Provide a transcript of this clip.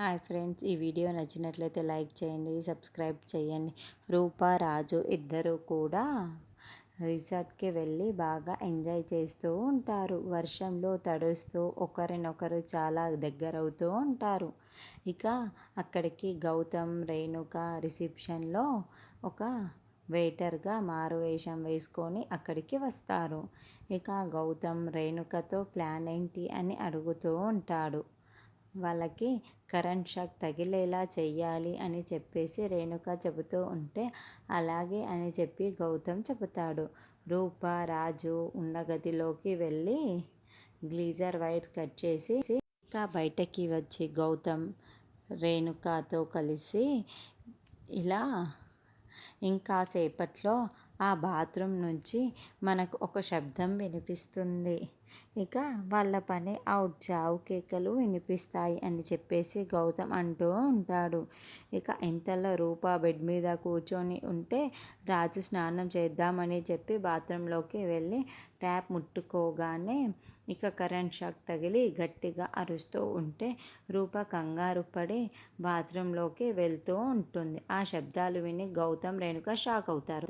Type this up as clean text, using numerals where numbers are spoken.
Hi friends, ఈ video నచ్చినట్లయితే like చేయండి, సబ్స్క్రైబ్ చేయండి. రూపా, రాజు ఇద్దరు కూడా రిసార్ట్కి వెళ్ళి బాగా ఎంజాయ్ చేస్తూ ఉంటారు. వర్షంలో తడుస్తూ ఒకరినొకరు చాలా దగ్గరవుతూ ఉంటారు. ఇక అక్కడికి గౌతమ్, రేణుక రిసెప్షన్లో ఒక వెయిటర్గా మారువేషం వేసుకొని అక్కడికి వస్తారు. ఇక గౌతమ్ రేణుకతో ప్లాన్ ఏంటి అని అడుగుతూ ఉంటాడు. వాళ్ళకి కరెంట్ షాక్ తగిలేలా చెయ్యాలి అని చెప్పేసి రేణుక చెబుతూ ఉంటే అలాగే అని చెప్పి గౌతమ్ చెబుతాడు. రూప, రాజు ఉన్న గదిలోకి వెళ్ళి గ్లీజర్ వైర్ కట్ చేసి ఇంకా బయటకి వచ్చి గౌతమ్ రేణుకతో కలిసి ఇలా ఇంకా సేపట్లో ఆ బాత్రూమ్ నుంచి మనకు ఒక శబ్దం వినిపిస్తుంది. ఇక వాళ్ళ పని అవుట్, చావు కేకలు వినిపిస్తాయి అని చెప్పేసి గౌతమ్ అంటూ ఉంటాడు. ఇక ఇంతలో రూప బెడ్ మీద కూర్చొని ఉంటే రాజు స్నానం చేద్దామని చెప్పి బాత్రూంలోకి వెళ్ళి ట్యాప్ ముట్టుకోగానే ఇక కరెంట్ షాక్ తగిలి గట్టిగా అరుస్తూ ఉంటే రూప కంగారు పడి బాత్రూంలోకి వెళ్తూ ఉంటుంది. ఆ శబ్దాలు విని గౌతమ్, రేణుక షాక్ అవుతారు.